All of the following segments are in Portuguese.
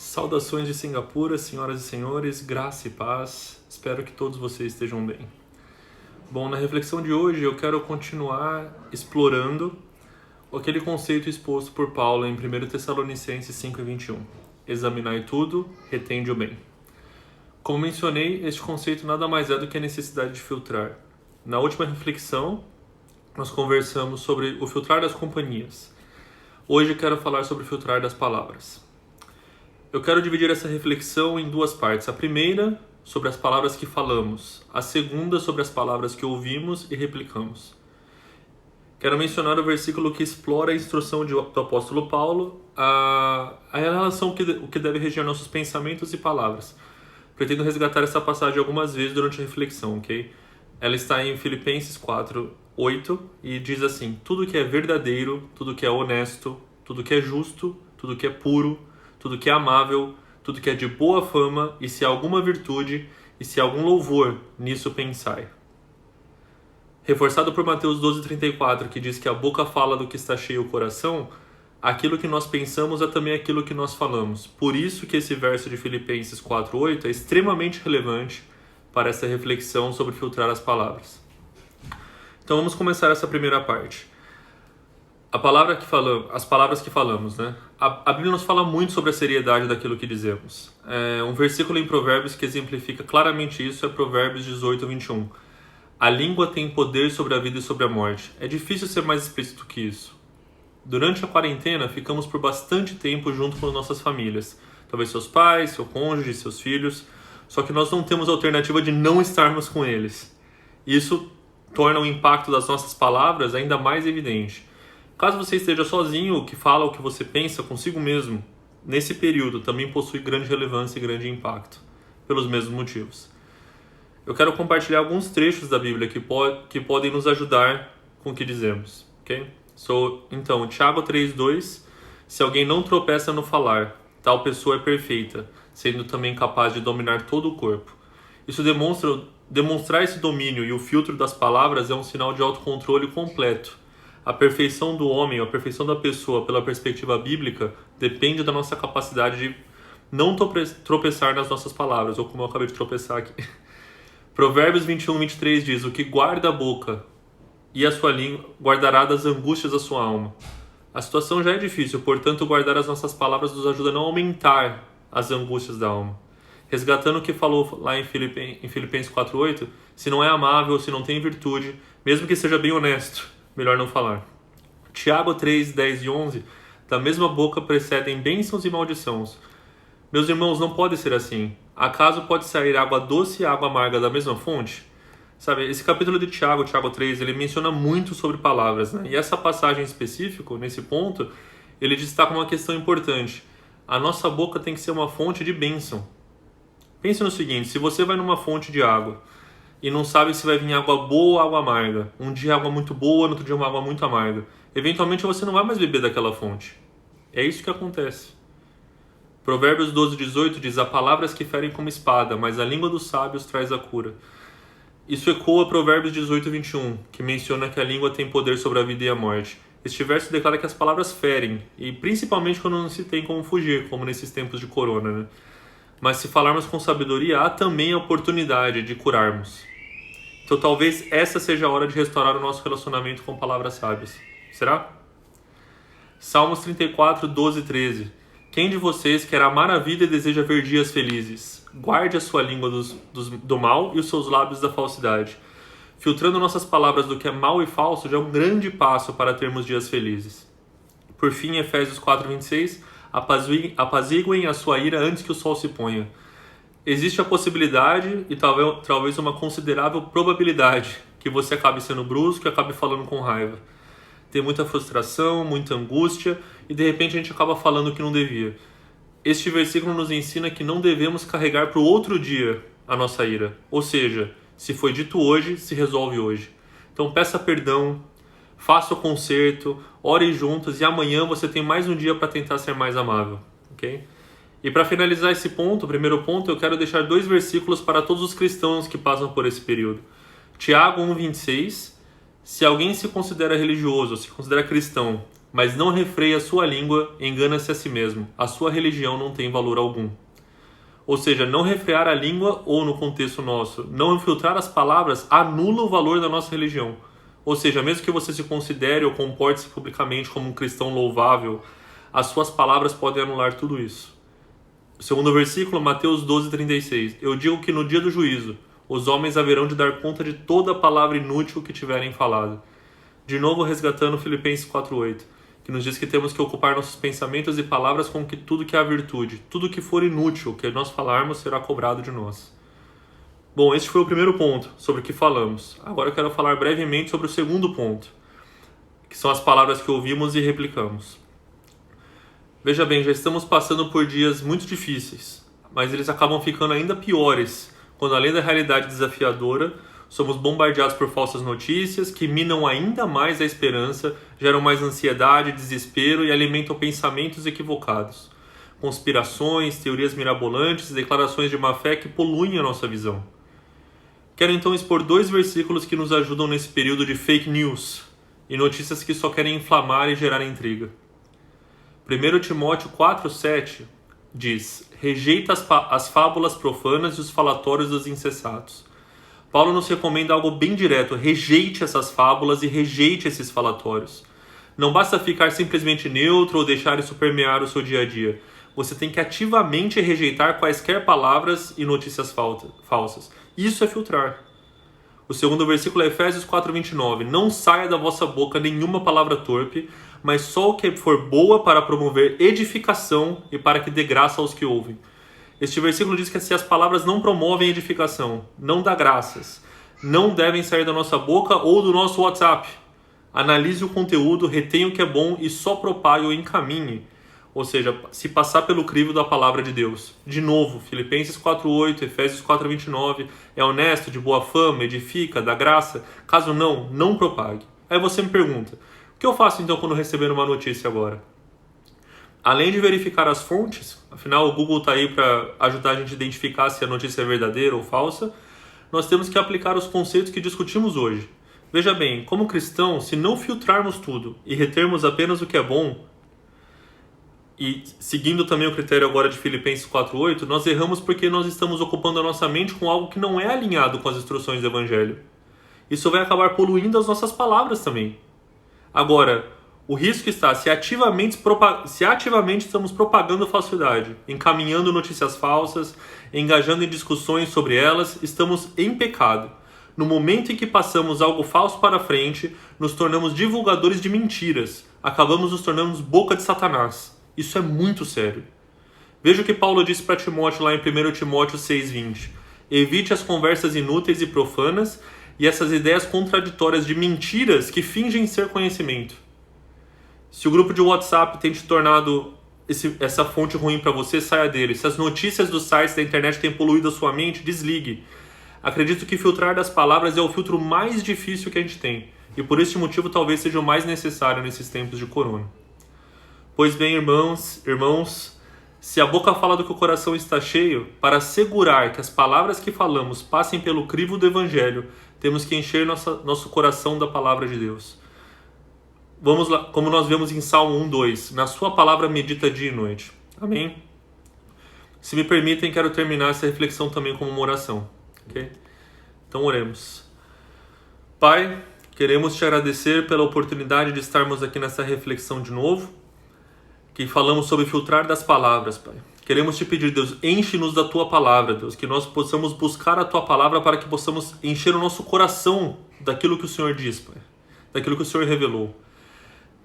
Saudações de Singapura, senhoras e senhores, graça e paz. Espero que todos vocês estejam bem. Bom, na reflexão de hoje eu quero continuar explorando aquele conceito exposto por Paulo em 1 Tessalonicenses 5:21. Examinai tudo, retende o bem. Como mencionei, este conceito nada mais é do que a necessidade de filtrar. Na última reflexão, nós conversamos sobre o filtrar das companhias. Hoje eu quero falar sobre o filtrar das palavras. Eu quero dividir essa reflexão em duas partes. A primeira, sobre as palavras que falamos. A segunda, sobre as palavras que ouvimos e replicamos. Quero mencionar o versículo que explora a instrução do apóstolo Paulo, a relação o que deve reger nossos pensamentos e palavras. Pretendo resgatar essa passagem algumas vezes durante a reflexão, ok? Ela está em Filipenses 4:8 e diz assim: tudo que é verdadeiro, tudo que é honesto, tudo que é justo, tudo que é puro, tudo que é amável, tudo que é de boa fama, e se há alguma virtude, e se há algum louvor, nisso pensai. Reforçado por Mateus 12:34, que diz que a boca fala do que está cheio o coração, aquilo que nós pensamos é também aquilo que nós falamos. Por isso que esse verso de Filipenses 4:8 é extremamente relevante para essa reflexão sobre filtrar as palavras. Então vamos começar essa primeira parte. As palavras que falamos, né? A Bíblia nos fala muito sobre a seriedade daquilo que dizemos. Um versículo em Provérbios que exemplifica claramente isso é Provérbios 18:21. A língua tem poder sobre a vida e sobre a morte. É difícil ser mais explícito que isso. Durante a quarentena, ficamos por bastante tempo junto com nossas famílias. Talvez seus pais, seu cônjuge, seus filhos. Só que nós não temos a alternativa de não estarmos com eles. Isso torna o impacto das nossas palavras ainda mais evidente. Caso você esteja sozinho, o que fala, o que você pensa consigo mesmo, nesse período também possui grande relevância e grande impacto, pelos mesmos motivos. Eu quero compartilhar alguns trechos da Bíblia que podem nos ajudar com o que dizemos, ok? Então, Tiago 3:2, se alguém não tropeça no falar, tal pessoa é perfeita, sendo também capaz de dominar todo o corpo. Isso demonstrar esse domínio e o filtro das palavras é um sinal de autocontrole completo. A perfeição do homem, a perfeição da pessoa, pela perspectiva bíblica, depende da nossa capacidade de não tropeçar nas nossas palavras, ou como eu acabei de tropeçar aqui. Provérbios 21:23 diz: o que guarda a boca e a sua língua guardará das angústias da sua alma. A situação já é difícil, portanto, guardar as nossas palavras nos ajuda a não aumentar as angústias da alma. Resgatando o que falou lá em Filipenses 4:8, se não é amável, se não tem virtude, mesmo que seja bem honesto, melhor não falar. Tiago 3:10 e 11, da mesma boca precedem bênçãos e maldições. Meus irmãos, não pode ser assim. Acaso pode sair água doce e água amarga da mesma fonte? Sabe, esse capítulo de Tiago 3, ele menciona muito sobre palavras, né? E essa passagem em específico, nesse ponto, ele destaca uma questão importante. A nossa boca tem que ser uma fonte de bênção. Pense no seguinte, se você vai numa fonte de água e não sabe se vai vir água boa ou água amarga, um dia água muito boa, no outro dia uma água muito amarga, eventualmente você não vai mais beber daquela fonte. É isso que acontece. Provérbios 12:18 diz: há palavras que ferem como espada, mas a língua dos sábios traz a cura. Isso ecoa Provérbios 18:21, que menciona que a língua tem poder sobre a vida e a morte. Este verso declara que as palavras ferem, e principalmente quando não se tem como fugir, como nesses tempos de corona, né? Mas se falarmos com sabedoria, há também a oportunidade de curarmos. Então talvez essa seja a hora de restaurar o nosso relacionamento com palavras sábias. Será? Salmos 34:12-13. Quem de vocês quer amar a vida e deseja ver dias felizes? Guarde a sua língua do mal e os seus lábios da falsidade. Filtrando nossas palavras do que é mal e falso já é um grande passo para termos dias felizes. Por fim, Efésios 4:26, apaziguem a sua ira antes que o sol se ponha. Existe a possibilidade e talvez uma considerável probabilidade que você acabe sendo brusco e acabe falando com raiva. Tem muita frustração, muita angústia e de repente a gente acaba falando o que não devia. Este versículo nos ensina que não devemos carregar para o outro dia a nossa ira. Ou seja, se foi dito hoje, se resolve hoje. Então peça perdão, faça o conserto, ore juntos e amanhã você tem mais um dia para tentar ser mais amável. Ok? E para finalizar esse ponto, o primeiro ponto, eu quero deixar 2 versículos para todos os cristãos que passam por esse período. Tiago 1:26, se alguém se considera religioso, se considera cristão, mas não refreia a sua língua, engana-se a si mesmo. A sua religião não tem valor algum. Ou seja, não refrear a língua, ou no contexto nosso, não infiltrar as palavras, anula o valor da nossa religião. Ou seja, mesmo que você se considere ou comporte-se publicamente como um cristão louvável, as suas palavras podem anular tudo isso. O segundo versículo, Mateus 12:36. Eu digo que no dia do juízo, os homens haverão de dar conta de toda palavra inútil que tiverem falado. De novo resgatando Filipenses 4:8, que nos diz que temos que ocupar nossos pensamentos e palavras com que tudo que há virtude, tudo que for inútil que nós falarmos será cobrado de nós. Bom, este foi o primeiro ponto sobre o que falamos. Agora eu quero falar brevemente sobre o segundo ponto, que são as palavras que ouvimos e replicamos. Veja bem, já estamos passando por dias muito difíceis, mas eles acabam ficando ainda piores quando, além da realidade desafiadora, somos bombardeados por falsas notícias que minam ainda mais a esperança, geram mais ansiedade, desespero e alimentam pensamentos equivocados. Conspirações, teorias mirabolantes e declarações de má-fé que poluem a nossa visão. Quero então expor 2 versículos que nos ajudam nesse período de fake news e notícias que só querem inflamar e gerar intriga. 1 Timóteo 4:7 diz: rejeita as fábulas profanas e os falatórios dos insensatos. Paulo nos recomenda algo bem direto: rejeite essas fábulas e rejeite esses falatórios. Não basta ficar simplesmente neutro ou deixar isso permear o seu dia a dia. Você tem que ativamente rejeitar quaisquer palavras e notícias falsas. Isso é filtrar. O segundo versículo é Efésios 4:29. Não saia da vossa boca nenhuma palavra torpe, mas só o que for boa para promover edificação e para que dê graça aos que ouvem. Este versículo diz que se as palavras não promovem edificação, não dá graças, não devem sair da nossa boca ou do nosso WhatsApp. Analise o conteúdo, retenha o que é bom e só propague ou encaminhe. Ou seja, se passar pelo crivo da palavra de Deus. De novo, Filipenses 4:8, Efésios 4:29, é honesto, de boa fama, edifica, dá graça. Caso não, não propague. Aí você me pergunta, o que eu faço então quando receber uma notícia agora? Além de verificar as fontes, afinal o Google está aí para ajudar a gente a identificar se a notícia é verdadeira ou falsa, nós temos que aplicar os conceitos que discutimos hoje. Veja bem, como cristãos, se não filtrarmos tudo e retermos apenas o que é bom, e seguindo também o critério agora de Filipenses 4:8, nós erramos porque nós estamos ocupando a nossa mente com algo que não é alinhado com as instruções do Evangelho. Isso vai acabar poluindo as nossas palavras também. Agora, o risco está se ativamente estamos propagando falsidade, encaminhando notícias falsas, engajando em discussões sobre elas, estamos em pecado. No momento em que passamos algo falso para frente, nos tornamos divulgadores de mentiras, acabamos nos tornando boca de Satanás. Isso é muito sério. Veja o que Paulo disse para Timóteo lá em 1 Timóteo 6:20. Evite as conversas inúteis e profanas e essas ideias contraditórias de mentiras que fingem ser conhecimento. Se o grupo de WhatsApp tem te tornado essa fonte ruim para você, saia dele. Se as notícias dos sites da internet têm poluído a sua mente, desligue. Acredito que filtrar das palavras é o filtro mais difícil que a gente tem. E por este motivo talvez seja o mais necessário nesses tempos de corona. Pois bem, irmãos, se a boca fala do que o coração está cheio, para assegurar que as palavras que falamos passem pelo crivo do Evangelho, temos que encher nosso coração da palavra de Deus. Vamos lá, como nós vemos em Salmo 1:2, na sua palavra medita dia e noite. Amém? Se me permitem, quero terminar essa reflexão também com uma oração. Okay? Então oremos. Pai, queremos te agradecer pela oportunidade de estarmos aqui nessa reflexão de novo, que falamos sobre filtrar das palavras, Pai. Queremos te pedir, Deus, enche-nos da Tua palavra, Deus, que nós possamos buscar a Tua palavra para que possamos encher o nosso coração daquilo que o Senhor diz, Pai, daquilo que o Senhor revelou.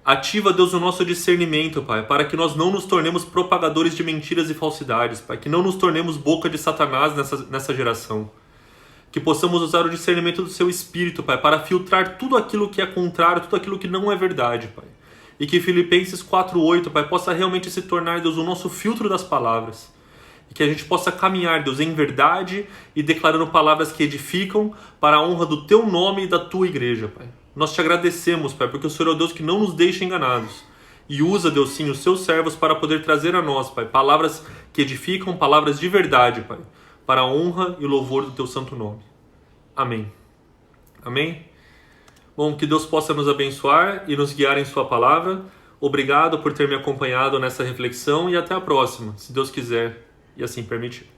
Ativa, Deus, o nosso discernimento, Pai, para que nós não nos tornemos propagadores de mentiras e falsidades, Pai, que não nos tornemos boca de Satanás nessa geração. Que possamos usar o discernimento do Seu Espírito, Pai, para filtrar tudo aquilo que é contrário, tudo aquilo que não é verdade, Pai. E que Filipenses 4:8, Pai, possa realmente se tornar, Deus, o nosso filtro das palavras. E que a gente possa caminhar, Deus, em verdade e declarando palavras que edificam para a honra do Teu nome e da Tua igreja, Pai. Nós te agradecemos, Pai, porque o Senhor é o Deus que não nos deixa enganados. E usa, Deus, sim, os Seus servos para poder trazer a nós, Pai, palavras que edificam, palavras de verdade, Pai, para a honra e louvor do Teu santo nome. Amém. Amém? Bom, que Deus possa nos abençoar e nos guiar em Sua palavra. Obrigado por ter me acompanhado nessa reflexão e até a próxima, se Deus quiser e assim permitir.